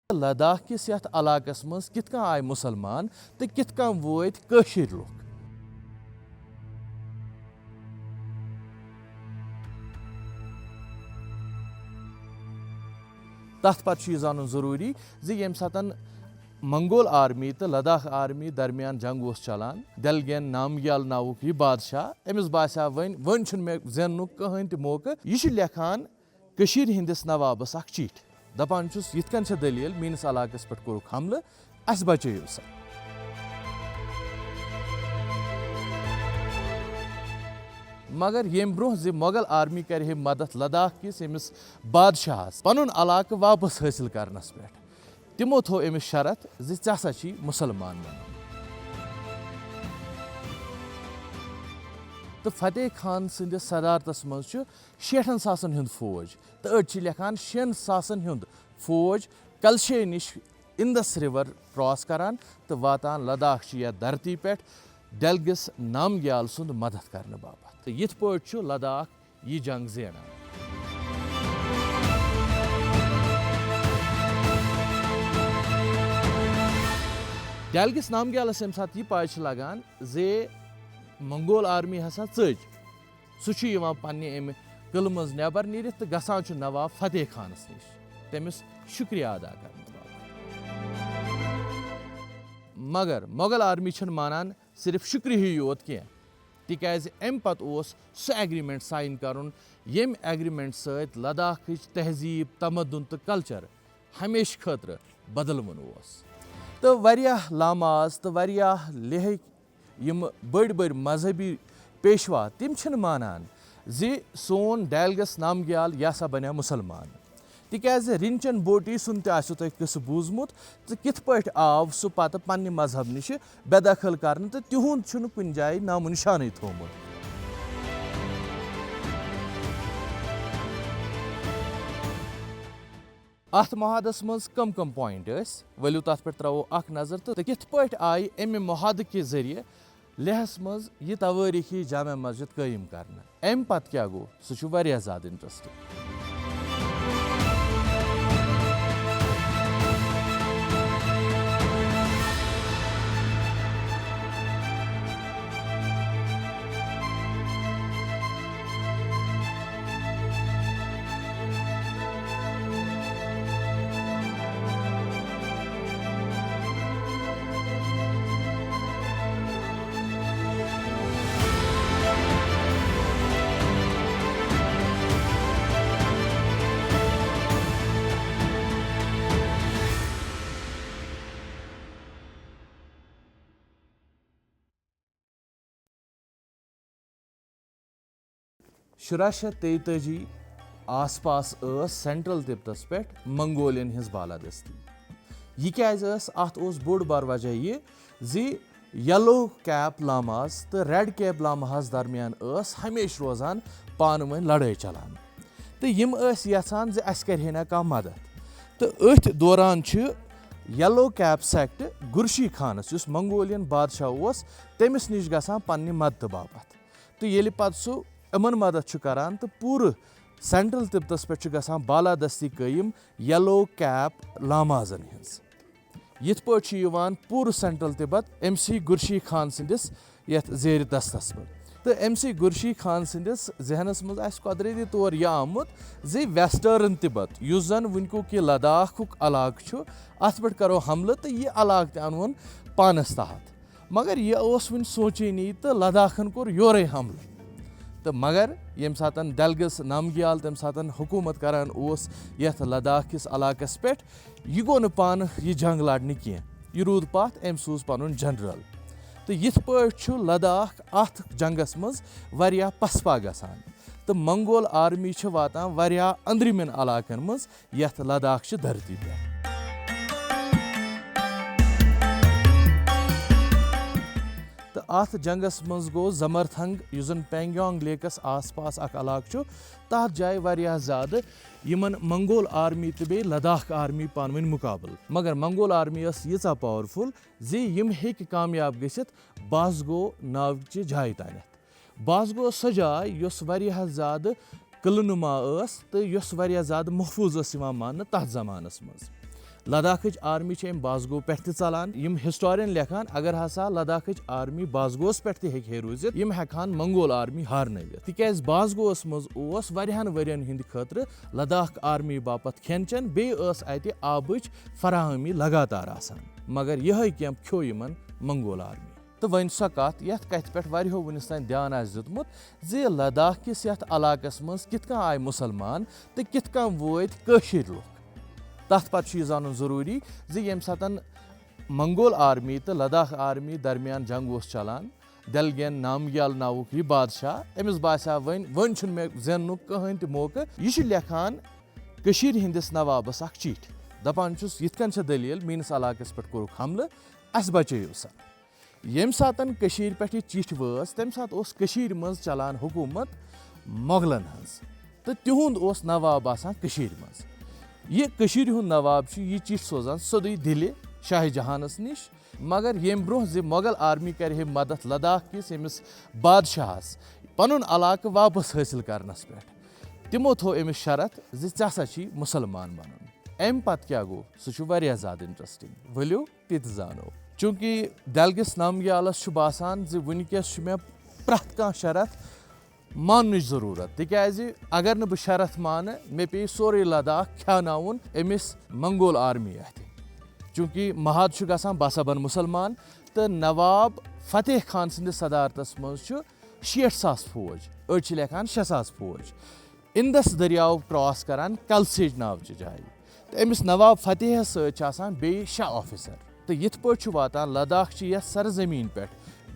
लद्दाख किस यथ इलाकस मज कित कन आय मुसलमान तो कित कन वोत कशीर लुक। तथ पत जान जरूरी यम सातन मंगोल आर्मी तो लद्दाख आर्मी दरमियान जंग उस चलान, देलगेन नामग्याल नावुक यह बादशाह अमिस बासा वन मे जेनुक कहीं तह मौका यह लेखान कशीर हिंदिस नवाबस अख चिठ दपान यथ कन दलील मीनिस इलाकस पे कोरुक हमले अस बचो सा। मगर यम ब्रोह जि मोगल आर्मी कर मदद लद्दाख किस अमिस बादशाहस पनुन इलाक वापस हासिल करनस पे। तिमो थो अमिस शरत जि चा छी मुसलमान बन। तो फतेह खान संदिस सदारतस मज 60,000 हुंद फौज तो अड़ लेखान 6,000 हुंद फौज कलशे निश इंदस रिवर क्रॉस करान तो वातान लद्दाख या धरती पे डेलगिस नामग्याल सुंद मदद करने बाबत। तो यथ पे लद्दाख यह जंग जेनान। डेलगिस नामग्यालस यम सात यह पाय लगान जे मंगोल आर्मी हसा चज सह पन्ने अमि किल मज नबर नीरित तो गसान नवाब फतेह खानस निश तमिस शुक्रिया अदा करने मगर मोगल आर्मी मानान सिर्फ शुक्रिया योत कह तिकाज अम पत सह एग्रीमेंट साइन करुन यम एग्रीमेंट सत लद्दाख तहजीब तमदन तो कल्चर हमेशा खतर बदलवन तो वारियाह लामाज तो वारियाह लेहक यम बड़ बड़ मजहबी पेशवा तिम मानान जि सोन डेलगिस नामग्याल यह सा बने मुसलमान तिकाज रिंचन बोटी सुन तुह किस्स बूजमुत तो कित पट आव सह पत पन्ने मजहब निश बेदखल कर तो तिहुंद कुन जाय नामो निशान थोमुत। अत महादस मज कम पॉइंट वलू तथ पे त्रो अख नजर तो कित पट आय अमि महाद के जरिए लेहस मज यह तवारीखी जामा मस्जिद कायम करना अम पत क्या गो सह वारियाह ज़्यादा इंटरेस्टिंग। शुरा शत 33 आस पास सेंट्रल तिब्बतस पे मंगोलियन हिज बालादस्ती यह क्या अत बोड़ बार वजह यह जि येलो कैप लामास तो रेड कैप लामास दरमियान हमेशा रोजान पान वन लड़ाई चलान तो यम यहान अस कर ना कह मदद तो अथ दौरान yellow cap sect Gurshi Khans use Mongolian बादशाह तमिस निश गसान पन्ने मदद बाबत तो ये पत सह इमन मदद करान तो पूरे सेंट्रल तिब्बतस पे गसान बालादस्ती कायम येलो कैप लामाजन हिंस यथ पे पूरे सेंट्रल तिब्बत MC गुरशी खान सिंदिस यथ जेर दस्तस पे तो MC गुरशी खान सिंदिस जहनस मज कुदरती तौर यह आमुत जे वेस्टर्न तिब्बत युस जन वुनको कि लद्दाखुक इलाक अत पे करो हमले तो यह इलाक अनवन पानस तहत मगर यह वन सोचे नी तो लद्दाखन कोर योरे हमले तो मगर यम सातन डेलगिस नामग्याल तम सातन हुकूमत करान यथ लद्दाख किस इलाकस पे यह गो न पान यह जंग लड़ने कह यह रूद पथ अम सूज पनुन जनरल तो यथ पे लद्दाख अथ जंगस मज वारियाह पसपा गसान तो मंगोल आर्मी वातान वारियाह अंदरमिन इलाकन मज यथ लद्दाख धरती पे। तो अथ जंगस मज गो जमरथंग युजन पेंगोंग लेकस आस पास अख इलाक तथ जाए वारियाह ज़्यादा यमन मंगोल आर्मी तो बे लद्दाख आर्मी पान वन मुकाबल मगर मंगोल आर्मी यीचा पावरफुल जी यम हेक कामयाब गसित बासगो नावचि जाय तानत बासगो सह जाय योस वारियाह ज़्यादा किलनुमा तो योस वारियाह ज़्यादा महफूज मानना तथ जमानस मज लद्दाखच आर्मी बाजगो पे चलान यम हिस्टोरियन लेखान अगर हसा लद्दाखच आर्मी बाजगोस पे हे रूजित यम हेकान मंगोल आर्मी हारनवित तिकाज बाजगोस मज ओस वारियाहन वरियन हिंद खतर लद्दाख आर्मी बापत खेन चेन बे अति आबच फराहमी लगातार आसान मगर यह कैंप खो यमन मंगोल आर्मी तो वन सो कत ये कथ पे वो वनस तान ध्यान दितमुत जे लद्दाख किस यथ इलाकस मज कित आय मुसलमान तो कित वोत कशिर लुक तथ पत जान जरूरी जे यम सातन मंगोल आर्मी तो लद्दाख आर्मी दरमियान जंग उस चलान दलगेन नामग्याल नावुक यह बादशाह अमिस बासा वन मे जेन कहें तो मौका यह लेखान कशीर हिंदिस नवाबस अख चिठ दपान यिथकन दलील मीनस इलाकस पे कोरुक हमले अस बचो सा यम सातन कशीर पे चिठ वस तम सात ओस कशीर मज चलान हुकूमत मोगलन हज तो तिहुंद ओस नवाब आसान कशीर मज यह कशीर हुंद नवाब यह चिठ सोजान सोदुई दिल्ली शाह जहानस निश मगर यम ब्रोह जे मोगल आर्मी करे मदद लद्दाख किस यमिस बादशाहस पनुन इलाक वापस हासिल करनस पे तिमो थो अमिस शरत जे चा मुसलमान बनन अम पत क्या गो सह ज्यादा इंटरेस्टिंग वलियो तित जानो चूंकि दलगिस नामग्यालस बासान जे वनकस मे प्रथ कह शरत मान जरूरत तिकाज अगर न बह शरत मान मे पे सोरे लद्दाख ख्यानाउन अमिस मंगोल आर्मी अथ चूंकि महाद गसान बसा बन मुसलमान तो नवाब फतेह खान सदिस सदारतस मज 60,000 फौज अड़ लेखान 6,000 फौज इंदस दरियाव क्रॉस करान कलसेज नावच जाय तो अमिस नवाब फतेह सतान बे 6 ऑफिसर तो यिथ पे वातान लद्दाख यथ सरजमीन पे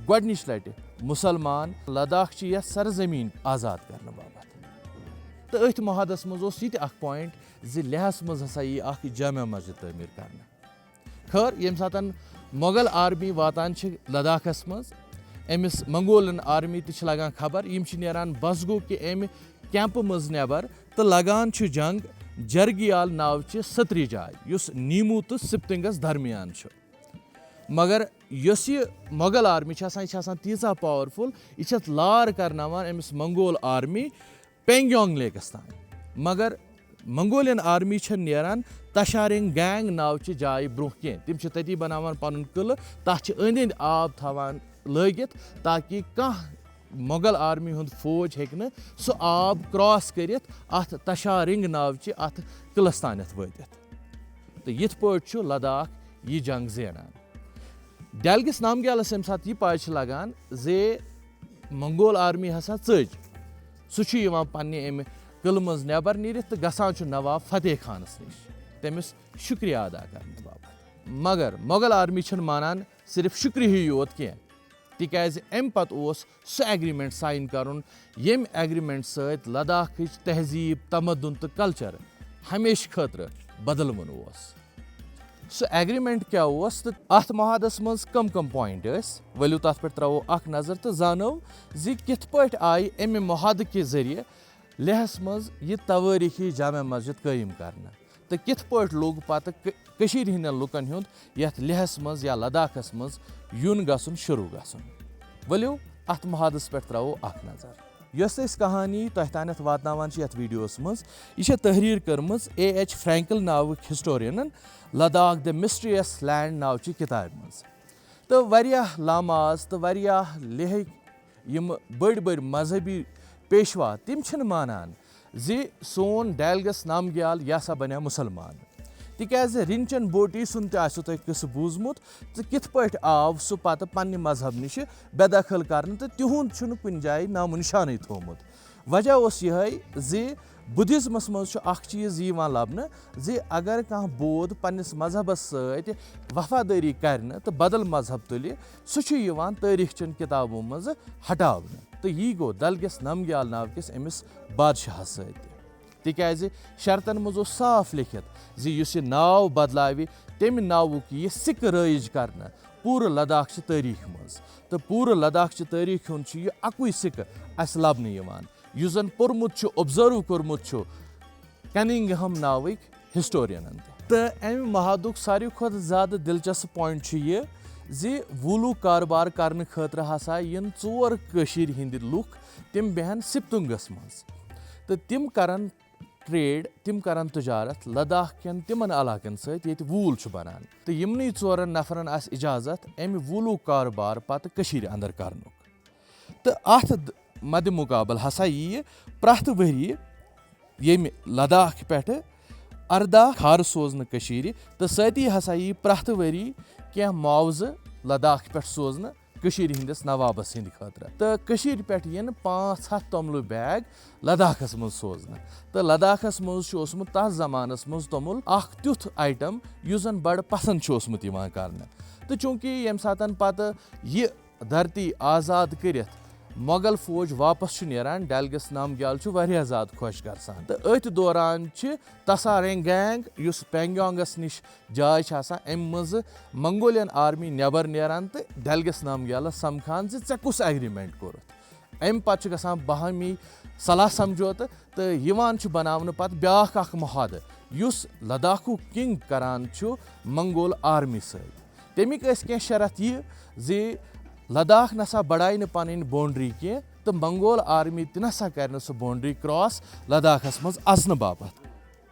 गोडनिच लटि मुसलमान लद्दाख यथ सरजमीन आज़ाद करने बाबत तो अथ महादस मज ये अख पॉइंट जे लेहस मज हसा यह जामा मस्जिद तमीर करने खैर यम सातन मोगल आर्मी वातान लद्दाखस मज अमिस मंगोलन आर्मी तो लगान खबर यम नेरान बस गो कि अमि कैंप मज नेबर तो लगान जंग जरगियाल नावच सत्री जाय युस नीमू तो सिप्तिंगस दरमियान मगर यस मोगल आर्मी तीजा पावरफुल यह लार करनावान अमिस मंगोल आर्मी पेंगोंग लेकस तान मगर मंगोलियन आर्मी नेरान तशारिंग गैंग नावच जाय ब्रोह कह तिम तती बनावान पनुन किल तथ अंद अंद आब थवान लगित ताकि कह मोगल आर्मी हुंद फौज हेकन सो आब क्रॉस करित अथ तशारिंग नावच अथ किलस तानथ वतित तो यिथ पट लद्दाख यह जंग जेनान डेलगिस नामग्यालस यम सात यह पज लगान जे मंगोल आर्मी हसा चज सह पन्ने अमि किल मज नेबर नीरित तो गसान नवाब फतेह खानस निश तमिस शुक्रिया अदा करने बाबत मगर मोगल आर्मी मानान सिर्फ शुक्रिया योत कह तिकाज अम पत सह एग्रीमेंट साइन करुन यम एग्रीमेंट सत लद्दाखच तहजीब तमदुन तो कल्चर हमेशा खतर बदलवन सह एग्रीमेंट क्या तो अथ महादस मज कम पॉइंट वलियो तथ पे त्रो अख नजर तो जानो जी कित पट आय अमि महाद के जरिए लेहस मज यह तवारीखी जामा मस्जिद कायम करना तो कित पट लोग पत कशीर हिंदन लुकन हुंद यथ लेहस मज या लद्दाखस मज युन गसुन शुरू गसुन वलियो अथ महादस पे त्रो अख नजर यस कहानी तह तानथ वातनावान यथ वीडियोस मज यह तहरीर कर्मज A.H. फ्रैंकल नावक historian Ladakh the mysterious land नावच किताब मज तो वारियाह लामाज तो वारियाह लेह यम बड़ मजहबी पेशवा तिम मानान जे सोन डेलगस नामग्याल यह हसा बने मुसलमान तिकाज रिंचन बोटी सुन तुह किस बूजमुत तो कित पट आव सह पत पन्ने मजहब निश बेदखल कर तो तिहुंद कुन जाय नामो निशान थोमुत वजह यह जे बुद्धिज्मस मज चीज लबन जे अगर कह बोध पन्निस मजहबस सत वफादारी कर तो बदल मजहब तुल सह तारीख चन किताबों मज हटावन तो यह गो दलगिस नामग्याल नाव किस अमिस बादशाह सत तिकाज शर्तन मज साफ लिखित जी युस नाव बदलाव तम नावुक यह सिक रईज कर पूरे लद्दाख तारीख मज तो पूरे लद्दाख तारीख हुंद यह अकुई सिक अस लबन युस जन पोर्मुत ऑब्जर्व कोर्मुत कनिंगहम नावक हिस्टोरियन तो अमि महादुक सारी खुद ज्यादा दिलचस्प पॉइंट यह जी वूलू कारोबार करने खतर हसा इन 4 कशीर हिंद लुक तिम बेहन सिप्तुंगस मज तो तिम करन ट्रेड तिम करन तजारत लद्दाख केन तिमन इलाकन सत ये वूल बनान तो यमनी 4 नफरन आस इजाजत अमि वूलू कारोबार पत कशीर अंदर करनुक तो अत मद मुकाबल हसा यी प्रथ वरी येम लद्दाख पे 18 खार सोजन कशीर तो सती हसा यी प्रथ वरी क्या मुआवज लद्दाख पे सोजन कशीर हिंदिस नवाबस हिंद खतर तो कशीर पे यन 500 तोमलु बैग लद्दाखस मज सोजन तो लद्दाखस मज ओसमुत तथ जमानस मज तोमुल अख त्युथ आइटम युस जन बड़ पसंद ओसमुत यिवान करने तो चूंकि यम सातन पत ये धरती आज़ाद करित मोगल फौज वापस नेरान डेलगिस नामग्याल वारिया ज़्यादा खुश गसान तो अथ दौरान तसारें गैंग युस पेंगोंगस निश जाय अम मज मंगोलियन आर्मी नेबर नेरान तो डेलगिस नामग्यालस समखान जे कुस एग्रीमेंट कोरुत अम पत गसान बाहमी सलाह समझौत तो यिवान बनावन पत ब्याख अख मुहाद युस लद्दाखु किंग करान मंगोल आर्मी सत तमिक कह शरत यह जे लद्दाख नसा बढ़ाई न पन बाउंड्री कह तो मंगोल आर्मी नसा कर सह बाउंड्री क्रॉस लद्दाखस मज अजन बापत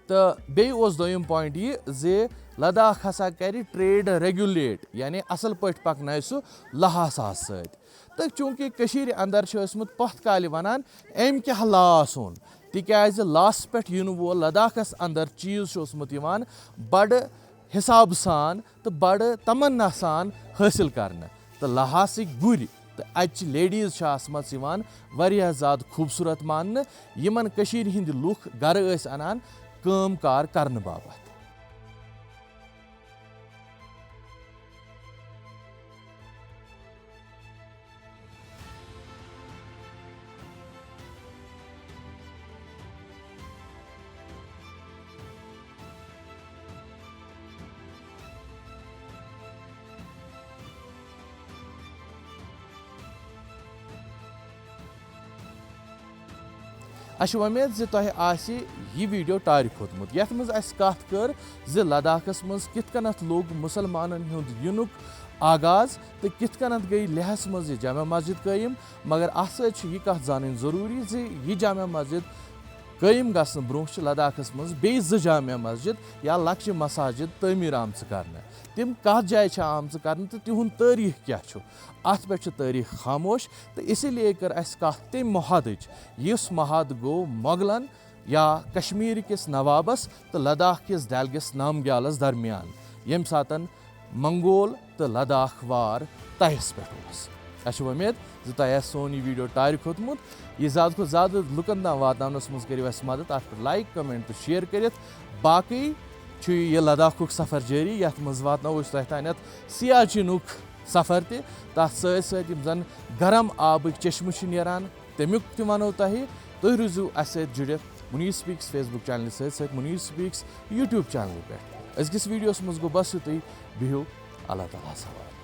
तो बेस दोयम पॉइंट यह जे लद्दाख हसा कर ट्रेड रेगुलेट यानी असल पे पकन सह लहास सत तो चूंकि कशीर अंदर पथ काल वनान अम क्या लास ओन तिकाज लास पे इन वोल लद्दाखस अंदर चीज बड़ हिसाब सान तो बड़ तमन्ना सान हासिल करने तो लहासिक गुर तो अच लेडीज वारिया ज़्यादा खूबसूरत मान यमन कशीर हिंद लुख गर अनान काम कार करने बाबत। अच्छी उम्मीद जे तोह आसि यह वीडियो टार खोतमुत यथ मज अस कथ कर जे लद्दाखस मज कित कनत लोग मुसलमानन हुंद युनुक आगाज तो कित कनत गई लेहस मज यह जामा मस्जिद कायम मगर अत सह यह कथ जान जरूरी जे यह जामा मस्जिद कायम गसन ब्रोह लद्दाखस मज बे 2 जामा मस्जिद या लक्ष्य मसाजिद तमीर आम करने तिम कत जाय आम करने तो तिहुंद तारीख क्या अत पे तारीख खामोश तो इसीलिए कर अस कथ तम महादच इस महाद गो मोगलन या कश्मीर किस नवाबस तो लद्दाख किस डेलगिस नामग्यालस दरमियान यम सातन मंगोल तो लद्दाख वार तहस पे अच्छी उम्मीद जो तह सोन यह वीडियो टार खोतमुत यह ज़्यादा खुद ज़्यादा लुकन तम वातावनस मज करियो अस मदद अत पे लाइक कमेंट तो शेयर करित बाकी यह लद्दाख सफ़र जारी यथ मज वातनो तह तान सियाचिनुक सफ़र तथ सत जन गरम आबक चश्म नेरान तमिक तनो तुह रूजू अस जुड़ित मुनीर स्पीक्स फेसबुक चैनल सत मुनीर स्पीक्स यूट्यूब चैनल पे अजकिस वीडियोस मज गो बस युतुई बिहु अल्लाह ताला सवाल।